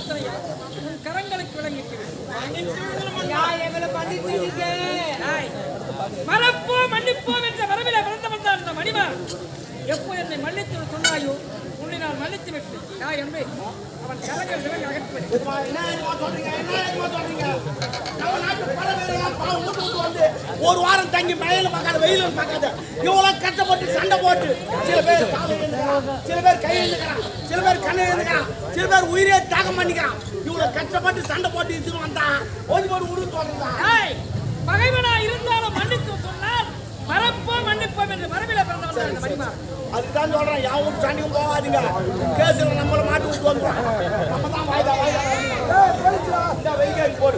பிரார்த்தனையா உன் கரங்களுக்கு விளங்கிட்டு மறப்போம் மன்னிப்போம் என்ற வரவில பிறந்தவன் தான் இந்த மணிமார். எப்போ என்னை மன்னித்து சொன்னாயோ உன்னை நான் மன்னித்து விட்டு நான் எம்பே அவன் கரங்கள் விலங்கு அகற்றுவேன். ஒரு வாரம் தங்கி மழையில பார்க்காத வெயில பார்க்காத இவ்வளவு கஷ்டப்பட்டு சண்டை போட்டு சில பேர் சில பேர் கை எழுந்துக்கிறான், சில பேர் கண்ணை எழுந்துக்கிறான், சில பேர் உயிரே தாகம் பண்ணிக்கிறான். இவ்வளவு கஷ்டப்பட்டு சண்டை போட்டு இசுக்கு வந்தான் ஓடி போட்டு உரு தோன்றான். பகைவனா இருந்தாலும் மன்னித்து சொன்னால் மறப்போம் மன்னிப்போம் என்று வரவில பிறந்தவன் மணிமார். அதுதான் சொல்றேன், யாவும் சாண்டியும் போகாதீங்க. கேஸ்ல நம்மள மாட்டு விட்டு வந்துடும். நம்ம தான் வாய்தா இந்த வெயிக்காய் போடு.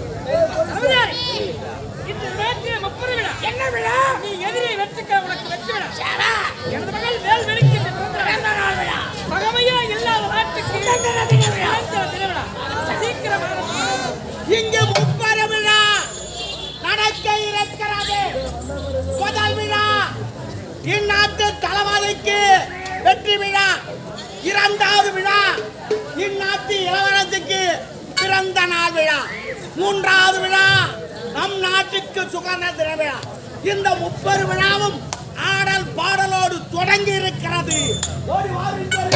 இந்த வேட்டிய முப்பது விழா என்ன விழா? நீ எதிரை வெற்றிக்க உனக்கு வெற்றி விழா. எனது மகள் வேல் வெடிக்கின்ற பிறந்த நாள் விழா. பகமையா இல்லாத நாட்டுக்கு திருவிழா சீக்கிரமாக இங்கு முப்பது விழா நடக்க இருக்கிறது. முதல் விழா இந்நாட்டு தளவாதிக்கு வெற்றி விழா. இரண்டாவது விழா இந்நாட்டு இளவரசுக்கு பிறந்த நாள் விழா. மூன்றாவது விழா நம் நாட்டுக்கு சுகந்த தின விழா. இந்த 30 விழாவும் ஆடல் பாடலோடு தொடங்கி இருக்கிறது. ஓடி வாருங்கள்.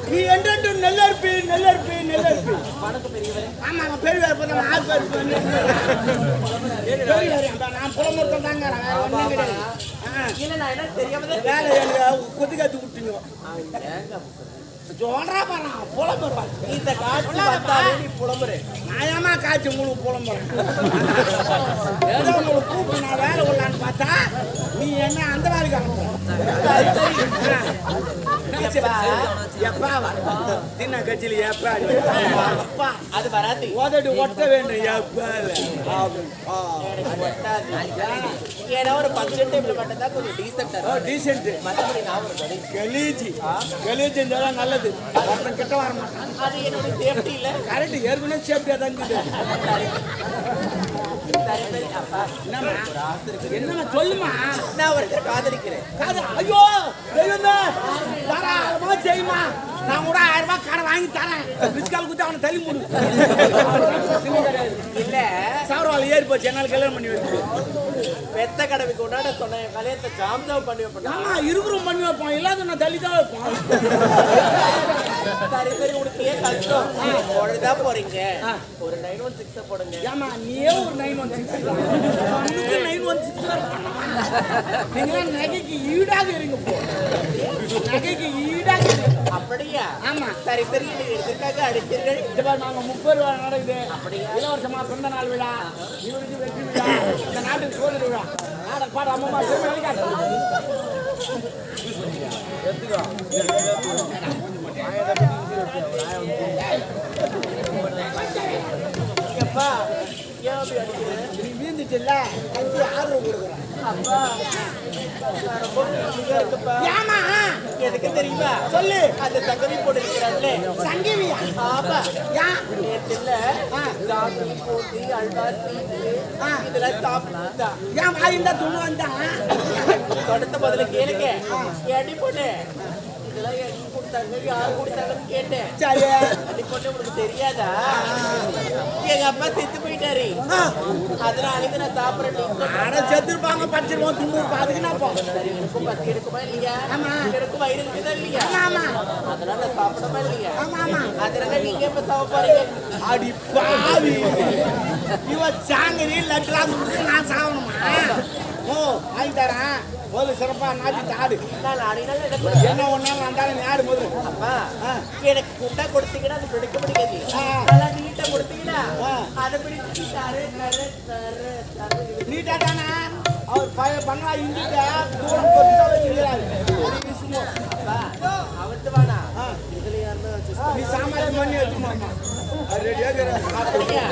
நீ என்று நெல்லர்பி நெல்லர்பி நெல்லர்பி ஆமா பெரியவர் போன ஆள் நான் புலமுறுத்தம் தாங்க வேலை கொத்து காத்து விட்டுங்க சொல்றா பாரு புலம்புறா. இந்த காட்சி புலம்புறேன் நாயமா காட்சி உங்களுக்கு புலம்புறேன். ஏதோ உங்களுக்கு கூப்பிட்டு நான் வேலை உள்ளான்னு பார்த்தா நீ என்ன அந்த வேலைக்கு அனுப்புற. தின்ன கட்சியில எப்பா அது வராது ஓதட்டு ஒட்ட வேண்டும். ஏன்னா ஒரு ஃபங்க்ஷன் டைம்ல மட்டும் தான் கொஞ்சம் டீசென்ட் மற்றபடி நான் கலீஜி கலீஜி இருந்தாலும் நல்லது. ஒருத்தன் கிட்ட வர மாட்டான். அது என்னோட சேஃப்டி இல்ல. கரெக்ட் ஏற்கனவே சேஃப்டியா தான் என்ன சொல்லுமா. நான் ஒருத்தர் காதலிக்கிறேன். ஐயோ தாராளமா செய்யுமா. நான் கூட 1000 ரூபாய் கடை வாங்கி தரேன். பிஸ்கால் குத்தி அவனை தள்ளி மூடு. இல்ல சாவரால் ஏறி போச்சு. என்னால கல்யாணம் பண்ணி வச்சு பெத்த கடவுக்கு கொண்டாட சொன்ன கல்யாணத்தை ஜாம்தாவும் பண்ணி வைப்பேன். ஆமா இருக்கிறோம் பண்ணி வைப்போம். இல்லாத நான் தள்ளி தான் வைப்போம். சரி சரி உனக்கு ஏன் கஷ்டம் போடுறதா போறீங்க. ஒரு 916 போடுங்க. ஏமா நீயே ஒரு 916 916 நீங்க நகைக்கு ஈடாக இருங்க. போ நகைக்கு ஈடாக அப்படியா? ஆமா சரி சரி எதுக்காக அடித்தீர்கள்? இதுவா நாங்க 30 ரூபாய் நடக்குது. அப்படியா? இலவசமா பிறந்த நாள் விழா, இவருக்கு வெற்றி விழா, இந்த நாட்டுக்கு சோதனை விழா. நாட பாட அம்மா எப்பா ஏன் வீந்துட்டு இல்ல கஞ்சி 6 ரூபாய் கொடுக்குறேன். ஏமா எதுக்கு தெரியுமா? சொல்லு. அந்த சங்கவி போட்டு இருக்கிறாங்களே, சங்கீவியா? ஆமா. ஏன்? நேத்துல ஜாதி போட்டு அல்வா ஸ்வீட்டு இதெல்லாம் சாப்பிட்டா ஏன் வாயிருந்தா துணு வந்தான்? தொடத்த முதல்ல கேளுங்க. அடி பொண்ணு இதெல்லாம் எங்க கொடுத்தாங்க, யார் கொடுத்தாங்கன்னு கேட்டேன். சரி. அடி பொண்ணு உனக்கு தெரியாதா? எங்க அப்பா செத்து போயிட்டாரு, அதனால நான் சாப்பிடறேன். ஆனா செத்துருப்பாங்க, படிச்சிருவோம், துண்ணூறு அதுக்கு நான் போவேன். எனக்கும் பசி எடுக்குமா இல்லையா? ஆமா. எனக்கும் வயிறு இருக்குதா இல்லையா? ஆமா. அதனால நான் சாப்பிடமா இல்லையா? ஆமா ஆமா. அதனால நீங்க எப்ப சாப்பிட போறீங்க? அடி பாவி, இவ சாங்கரி லட்சலா நான் சாவணுமா? ஓ வாங்கி தரேன். முதல்ல சிறப்பா நாட்டி ஆடு. நான் ஆடினால என்ன ஒன்னாலும் அந்தாலும் நீ ஆடு முதல்ல. அப்பா எனக்கு குண்டா கொடுத்தீங்கன்னா அது பிடிக்க முடியாது. நல்லா நீட்டா கொடுத்தீங்கன்னா அதை பிடிச்சி தரு தரு தரு தரு. நீட்டா தானே அவர் பழைய பங்களா இந்திட்ட தூரம் கொண்டு வச்சுக்கிறாரு. அப்பா அவத்து வாடா இதுல யாருன்னா நீ சாமான் பண்ணி வச்சுமாமா ரெடியா அப்படியா?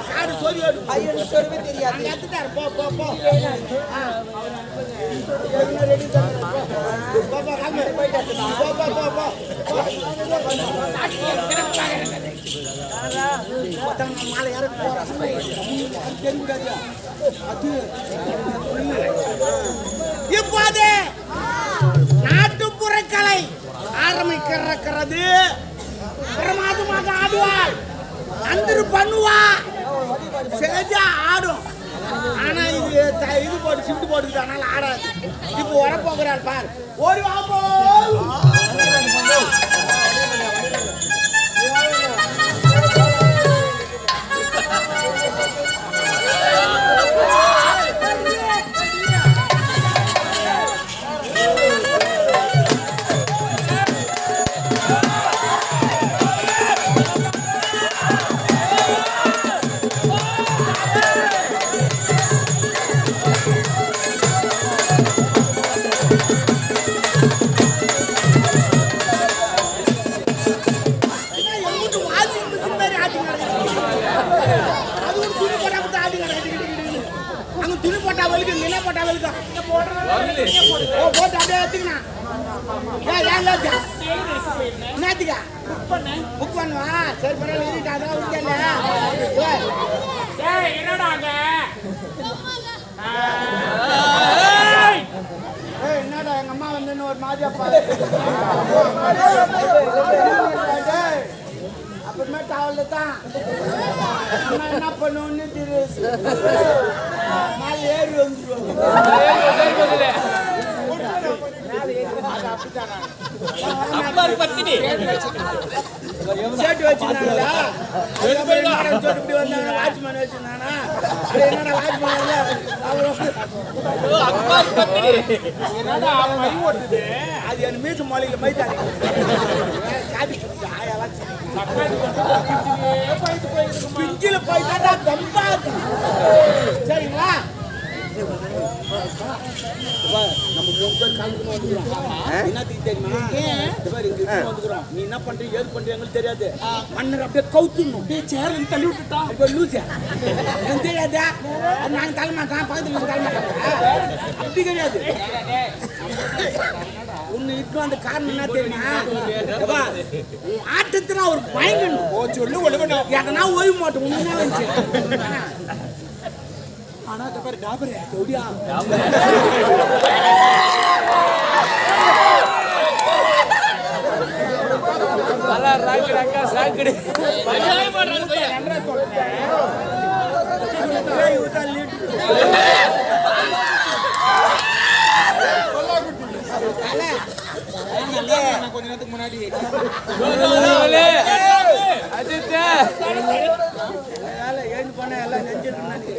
காடு சோதி ஐயன் சொல்லவே தெரியாது. அங்க எடுத்துட்டாரு போ போ போ ரெடி தான் போ போ காமி போ போ போ போ மாலை யாரு இப்போது நாட்டுப்புற கலை ஆரம்பிக்கிறது. பிரமாதமாக ஆடுவாள், அந்தரு பண்ணுவா, செஞ்சா ஆடும். ஆனா இது போட்டு சிப்ட் போட்டுக்கிட்டு அதனால ஆடாது. இப்போ வரப்போகிறாள் பார், ஓடி வா போ. துணி போட்டா வலிக்கு, நில போட்டா வலிக்கு. ஓ போட்டு அப்படியே எடுத்துக்கணும். என்னத்துக்கா புக் பண்ணுவா? சரி பரவாயில்ல, அதான் விட்டேன்ல. என்னடா எங்க அம்மா வந்து ஒரு மாதிரியா பாரு. அப்புறமேட்டு அவள தான் அம்மா என்ன பண்ணுவோன்னு தெரியுது. மேலே ஏறி வந்துருவாங்க. சேட்டு வச்சிருந்தாங்களா? இப்படி வந்தாங்க, வாட்ச்மேன் வச்சிருந்தானா? என்னடா வாட்ச்மேன் அது என் மீசு மாளிகையில மைத்தாடி பிஞ்சில போயிட்டா தம்பாது. சரிங்களா? நம்ம 3 பேர் கலந்து வந்துக்கிறோம். என்னத்துக்கு தெரியுமா? வந்துக்கிறோம். நீ என்ன பண்றீங்க ஏது பண்றீங்கன்னு தெரியாது. மன்னர் அப்படியே கவுத்துணும். சேர்ல தள்ளி விட்டுட்டா இப்ப லூசியா எனக்கு தெரியாதா? நான் தலைமாட்டேன், பக்கத்துல தலைமாட்டேன். அப்படி கிடையாது. உன்னை இப்போ அந்த காரணம் என்ன தெரியுமா? ஆட்டத்துல ஒரு பயங்கணும் சொல்லு ஒழுங்கணும். எதனா ஓய்வு மாட்டோம் உண்மையா வந்துச்சு. ஆனா பேர் டாபரே ஓடியா நல்லா ராக்கி அக்கா சாக்கடி பஞ்சாய பண்றது பையன் என்ன சொல்றேன்? ஏய் உதா லீட் கொஞ்ச நேரத்துக்கு முன்னாடி அஜித்தே ஏன் பண்ண எல்லாம் நெஞ்சிருக்கு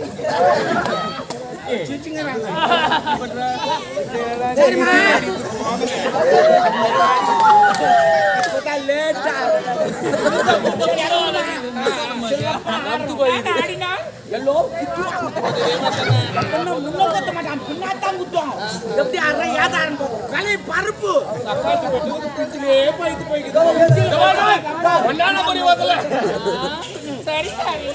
சிச்சிங்கறாங்க. சரிமா இப்ப லேட்டா நம்து போய் ஆடினா எல்லோ குத்துவாங்க. முன்ன குத்த மாட்டான், பின்னாத்தான் குத்துவாங்க. எப்படி அரை யாதாரம் போகும் கலை பருப்பு போயிட்டு போயிட்டு சரி சரி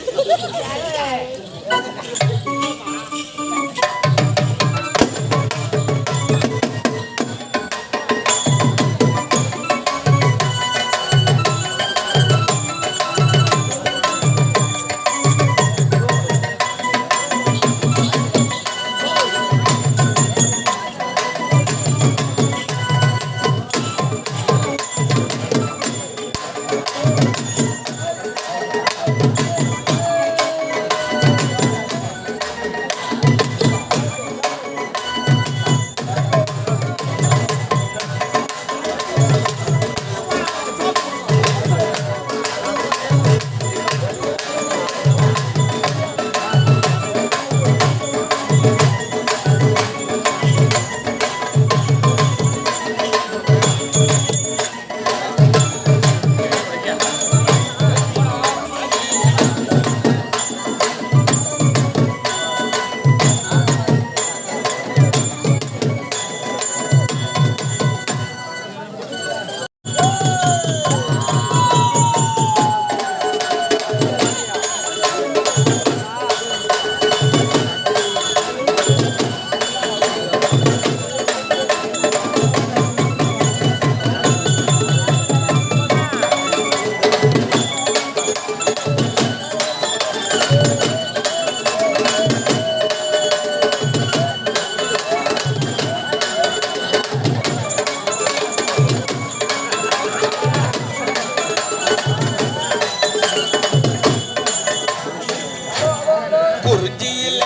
குறிஞ்சியில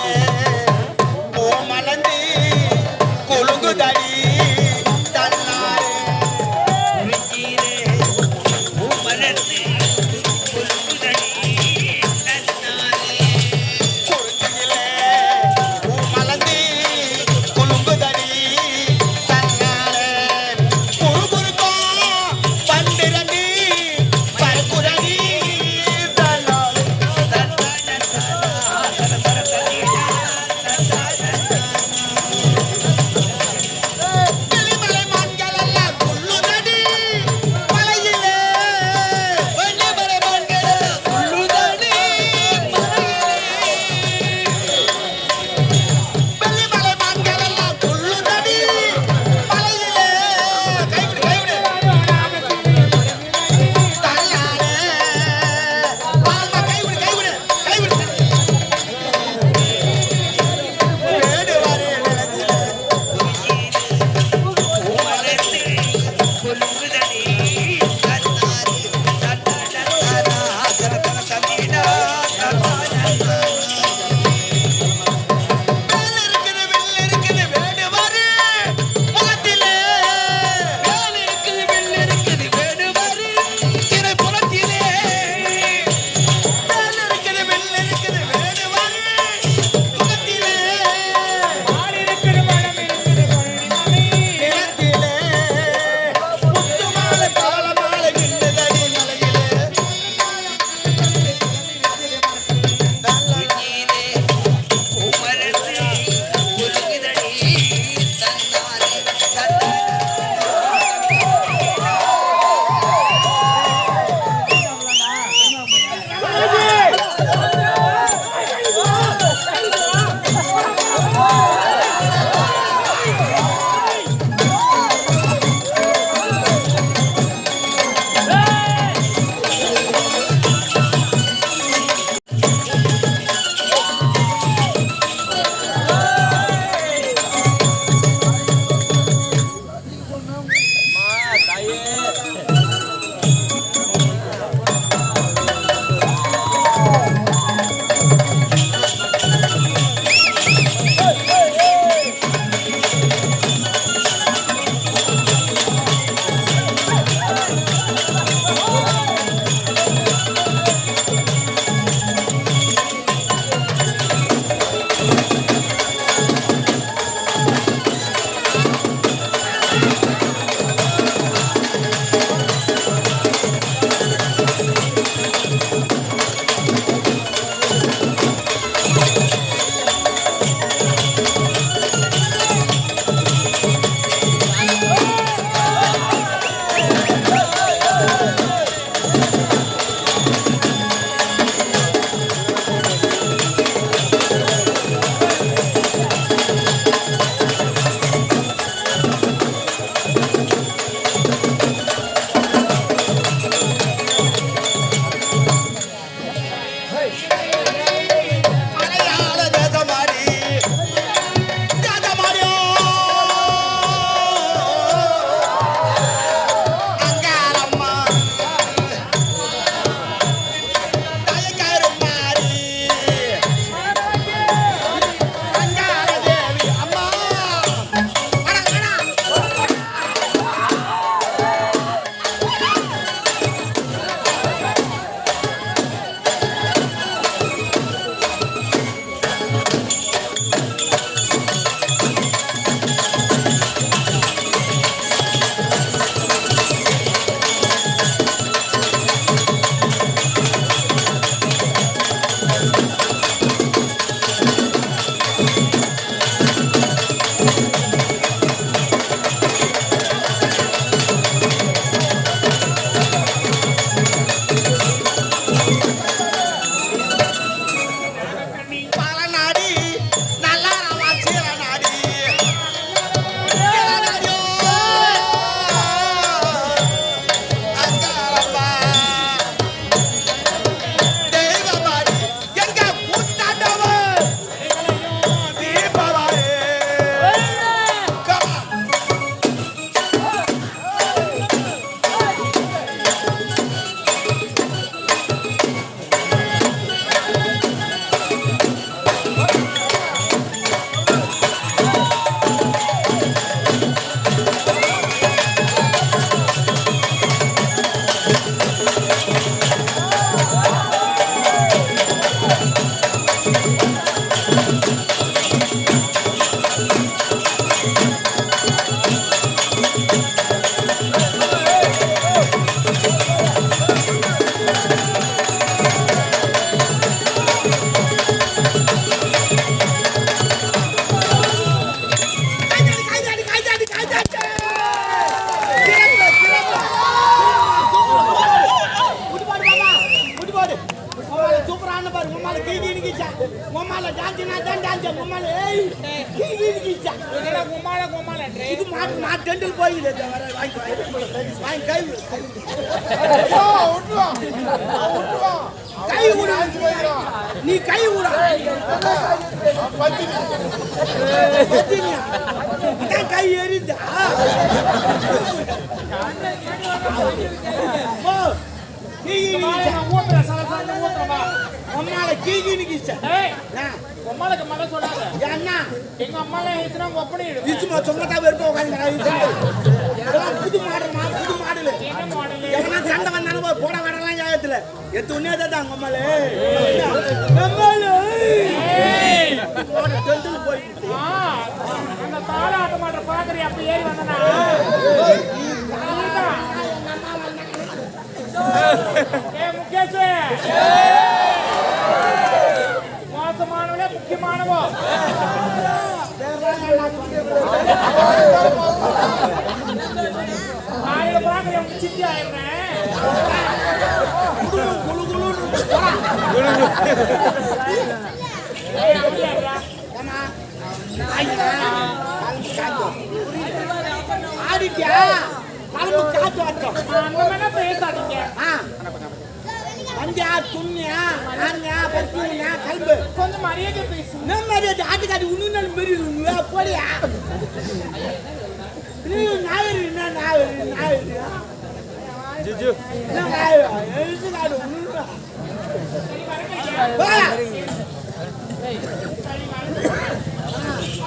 பூ மலர்ந்து கொழுங்குதடி தன்னாரே குறிஞ்சியிலே பூ மலர்ந்து கொழுங்குதடி தன்னாரே குறிஞ்சியிலே பூ மலர்ந்து கொழுங்குதடி தன்னாரே குறுகுறுப்பா பன்னிரண்டு பரக்குரடி தன்னாரே உம்மால டான்ஸ்னா தான் டான்ஸ் உம்மால ஏய் கீச்சா என்னடா கும்மாளன்றே இது மாட்டு டெண்டில் போயிடுது வர வாங்கி கை கை விடு நீ கை விடு கை எரிதா உம்மால கீச்சா உம்மாளுக்கு மக சொல்லாத என்ன எங்க அம்மால ஏத்துனா ஒப்பனை இசுமா சொன்னதா வெறுப்பு உட்காந்து புது மாடல்மா புது மாடல் என்ன மாடல் எவனா சண்டை வந்தாலும் போட வரலாம் ஜாகத்துல எத்து உன்னே தான் அம்மாலே போய் அந்த தாள ஆட்ட மாட்ட பாக்குறீ அப்ப ஏறி வந்தனா ஏ முகேஷ் மோசமானவனே முக்கியமானவோ நாளைக்கு பாக்குறேன் சித்தி ஆயிடுறேன் ஆடிட்டியா கலம்பு காத்து வாட்டம் அந்த மேல பேசாதீங்க வந்தியா துண்ணியா நானியா பத்தியா கல்பு கொஞ்சம் மரியாதை பேசு நம்ம மரியாதை ஆட்டுக்காடி உன்னு மாரி போலியா நாவரு என்ன நாவரு நாவரு என்ன நாவரு எழுதுக்காடு உன்னு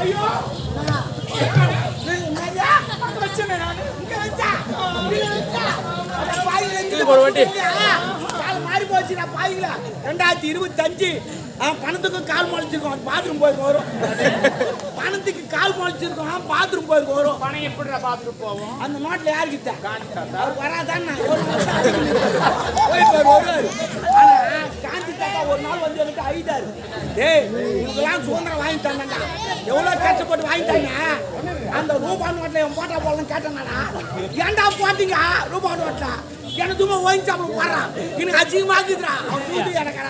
ஐயோ பிரச்சனை நான் இங்க வச்சா கால் மாறி போச்சு நான் பாய்களா 2025 பணத்துக்கும் கால் முளைச்சிருக்கோம் பாத்ரூம் போய் வரும் பணத்துக்கு கால் முளைச்சிருக்கோம் பாத்ரூம் போய் வரும் பணம் எப்படிடா பாத்ரூம் போவோம் அந்த நோட்ல யாருக்கு அவர் வராதான் போயிட்டு வருவாரு ஆனா காந்தி தாத்தா ஒரு நாள் வந்து என்கிட்ட ஐதாரு டேய் இவங்கெல்லாம் சுதந்திரம் வாங்கி தந்தாண்டா எவ்வளவு கஷ்டப்பட்டு வாங்கி தாங்க அந்த ரூபா நோட்ல என் போட்டா போடலாம் கேட்டேன்னாடா ஏன்டா போட்டீங்க ரூபா நோட்ல எனக்கு சும்மா வாங்கி சாப்பிட போறான் எனக்கு அதிகமாக்குதுடா அவன் தூது எனக்கு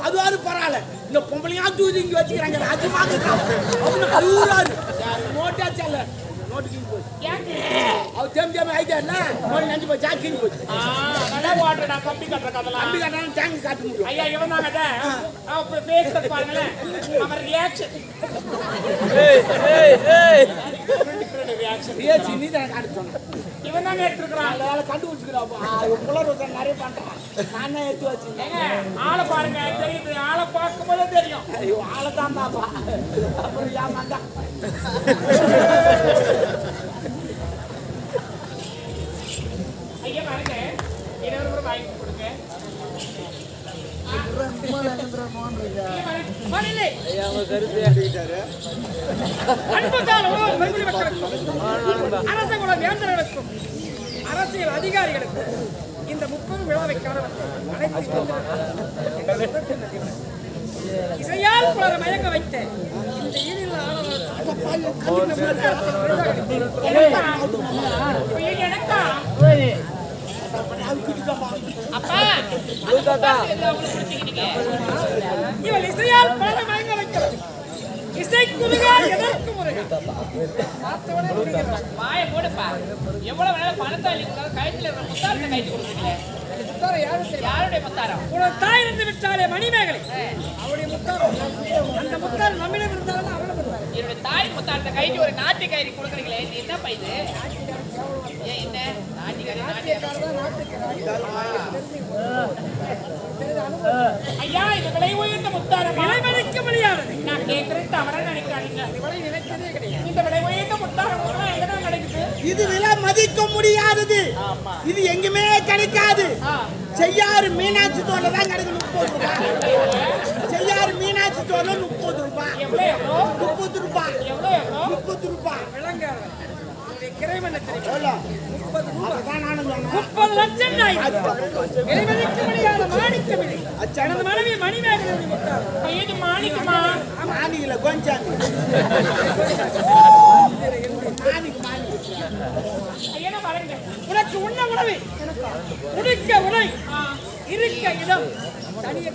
அதுவாது பரவாயில்ல இந்த பொம்பளையா தூது இங்க வச்சுக்கிறாங்க அதிகமாக்குதுடா அவனு கழுவுறாரு நோட்டா செல்ல நோட்டு கீழ் போச்சு அவர் தேம்பி ஆயிட்டாருன்னா நோட்டு நஞ்சு போச்சு கீழ் போச்சு நல்லா வாட்டடா கம்பி கட்டுற கதலாம் கம்பி கட்டாலும் டேங்க் காட்ட முடியும் ஐயா இவன் தாங்க அப்ப ஃபேஸ் கட் பாருங்களேன் நம்ம ரியாக்ஷன் ரியாக்ஷன் நீ தான் காட்ட சொன்ன இவன் தாங்க எடுத்துக்கிறான் அதனால கண்டுபிடிச்சுக்கிறாப்பா புலர் வச்சா நிறைய பண்றான் நான் தான் எடுத்து வச்சுருக்கேன் ஆளை பாருங்க தெரியுது ஆளை பார்க்கும் போதே தெரியும் ஐயோ ஆளை தான் பாப்பா அப்புறம் ஏமாந்தா ஐயா பாருங்க இன்னொரு வாங்கி கொடுங்க அரசகுல வேந்தர்களுக்கும் அரசியல் அதிகாரிகளுக்கும் இந்த 30 விழாவை காண இசையால் பலரை மயங்க வைத்த இந்த ஈரில் எனக்கா இவள் இசையால் பலரை மயங்க வைக்கிறது இசை குதுகால் எதற்கு முருகன் வாயை போடுப்பா எவ்வளவு வேலை பணத்தை கழுத்துல இருக்கிற முத்தாரத்தை கைட்டு கொடுக்குறீங்களே யாருடைய முத்தாரம் உனது தாய் இருந்து விட்டாலே மணிமேகலை அவருடைய முத்தாரம் அந்த முத்தாரம் நம்மிடம் இருந்தாலும் அவளை பெறுவார் என்னுடைய தாய் முத்தாரத்தை கைட்டு ஒரு நாட்டு கயிறு கொடுக்குறீங்களே இது என்னப்பா இது ஏன் என்ன ஐயா இது விலை உயர்ந்த முத்தாரம் விலை மதிக்க முடியாதது நான் கேட்கிறேன் தவறா நினைக்காதீங்க விலை நினைக்கிறதே கிடையாது இந்த விலை உயர்ந்த முத்தாரம் எங்க கிடைக்குது இது விலை மதிக்க முடியாதது இது எங்குமே கிடைக்காது செய்யாறு மீனாட்சி தோட்டை தான் கிடைக்கும் 30 ரூபாய் செய்யாறு மீனாட்சி தோட்டை 30 ரூபாய் 30 ரூபாய் 30 ரூபாய் விளங்க கிரைமன் 30 லட்சம் விலை மதிக்க முடியாத மாணிக்க விலை எனது மனைவி மணிமேகலை முத்தாரம் இது மாணிக்கமா மாணிக்கல கொஞ்சம் என்ன பாருங்க உனக்கு உண்ண உணவு உடுக்க உடை இருக்க இடம் வாயை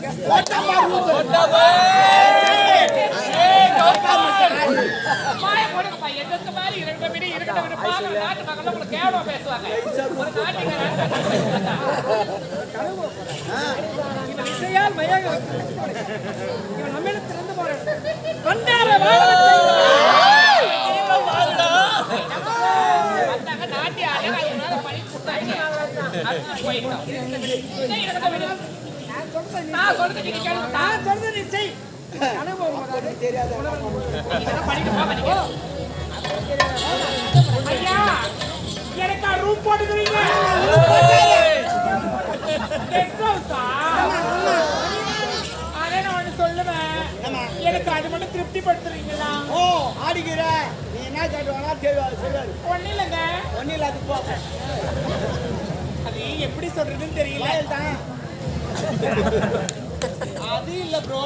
போடுங்கப்பா. எதிர்த்த மாதிரி இருக்கிற விட இருக்கிற விட பாருங்க. நாட்டு மக்கள் உங்களுக்கு கேவலமா பேசுவாங்க. ஒரு நாட்டுக்காரன் இவன் இசையால் மயங்க இவன் நம்மிடத்திலிருந்து போறான். பண்டார வாழத்தை வந்தாங்க நாட்டி ஆளு அதனால பழி கொடுத்தாங்க. அது போயிட்டோம். இதை இருக்கிற விட நான் சொல்றது நீங்க கேளுங்க. நான் சொல்றது நீ செய். அனுபவம் இதெல்லாம் பண்ணிட்டு போங்க. ஐயா எனக்கா ரூம் போட்டுக்கிறீங்க. கெஸ்ட் ஹவுஸா? அதே நான் ஒண்ணு சொல்லுவேன். எனக்கு அது மட்டும் திருப்திப்படுத்துறீங்களா? ஓ ஆடிக்கிற நீ என்ன கேட்டுவானா செய்வாரு ஒண்ணு இல்லைங்க. ஒன்னும் இல்ல அது போ அது எப்படி சொல்றதுன்னு தெரியல. வயல் தான் அது இல்ல ப்ரோ.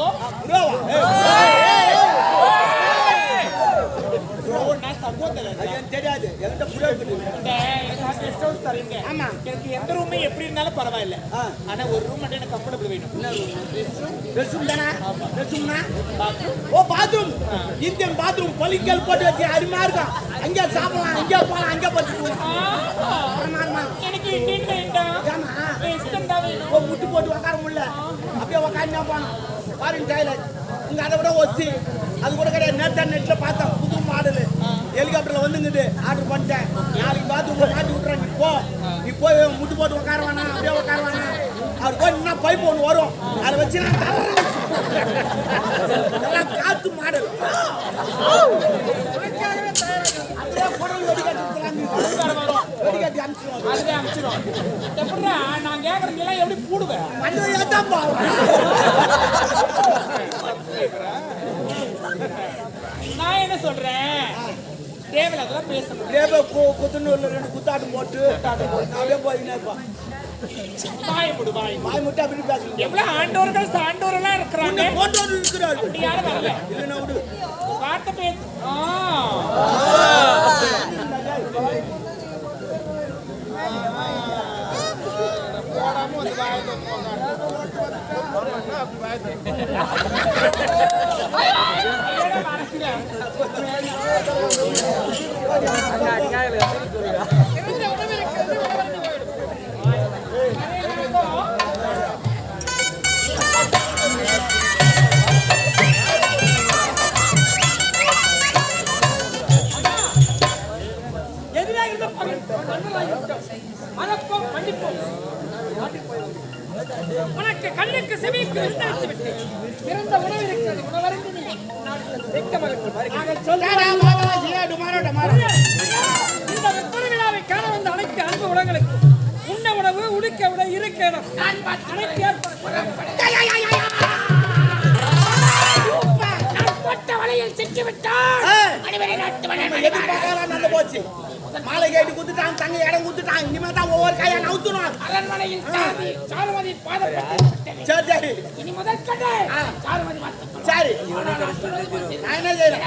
புரோவா நான் சகோதரர். அது எனக்கு தெரியாது என்கிட்ட புரோ இருக்குது எனக்கு கெஸ்ட் ஹவுஸ் தரீங்க. ஆமா. எனக்கு எந்த ரூமே எப்படி இருந்தாலும் பரவாயில்ல. ஆ. ஆனா ஒரு ரூம் மட்டும் எனக்கு கம்ஃபர்டபிள் வேணும். ரெஸ்ட்ரூம் தானே ரெஸ்ட்ரூம்னா ஓ பாத்ரூம் இந்தியன் பாத்ரூம் பொலிக்கல் போட்டு வச்சு அருமையா இருக்கும். அங்கே சாப்பிடலாம் அங்கே போகலாம் அங்கே படுத்துக்கலாம். எனக்கு இண்டியன் ஆமா இஷ்டம் தான் வேணும். ஓ முட்டு போட்டு உட்கார முடியல அப்படியே உட்காந்து தான் போனோம் ஃபாரின் டாய்லெட் இங்க அதை விட ஒசி அது கூட கிடையாது. நேற்று நெட்டில் பார்த்தேன் புது மாடல் ஹெலிகாப்டரில் வந்துங்குது ஆர்டர் பண்ணிட்டேன். நாளைக்கு பாத்ரூம்ல மாட்டி விட்றேன். நீ போய் முட்டு போட்டு உட்கார வேணாம் அப்படியே உட்கார வேணாம். அவர் போய் இன்னும் பைப் ஒன்று வரும் அதை வச்சு நான் காத்து மாடல் அதுவே குடல் வெடிக்காட்டி அனுப்பிச்சிடுவோம். அதுவே அனுப்பிச்சிடும். எப்படின்னா நான் கேட்கறீங்களா எப்படி கூடுவேன்? அந்த ஏதான் நான் என்ன சொல்றேன்? தேவையில்லாதெல்லாம் பேசணும். ரேபே குத்துனூர்ல 2 குத்தாட்டம் போட்டு அப்படியே போயினே இருப்பான். வாய் வாய் முட்டை அப்படி பேசுறீங்க. எவ்வளவு ஆண்டோர்கள் சான்றோரெல்லாம் இருக்கிறாங்க. போட்டோடு இருக்கிறாரு அப்படி யாரும் வரல. இல்லைன்னா விடு வார்த்தை பேசு. போடாம வந்து வாயை எதிராக இருந்த மறப்போம் மன்னிப்போம். உனக்கு கண்ணுக்கு செவிக்கு விருந்தளித்து விட்டேன். பிறந்த உணவு இருக்கிறது. உணவருந்து நீ வெக்க மகிழ்ச்சி. நாங்கள் சொல்றோம். இந்த வெப்பன விழாவை காண வந்த அனைத்து அன்பு உலகளுக்கு உண்ண உணவு உடுக்க உடை இருக்க இடம் அனைத்து ஏற்பாடு பட்ட வலையில் சிக்கிவிட்டான். அனைவரை நாட்டு நல்ல போச்சு. மாலை கேட்டு குத்துட்டான் தங்க இடம் குத்துட்டான். இனிமே தான் ஒவ்வொரு கையா நவுத்தணும். அரண்மனையில் சாருமதி பாதம் சரி சரி இனி முதல் கதை சாருமதி மாற்ற சரி நான் என்ன செய்யறேன்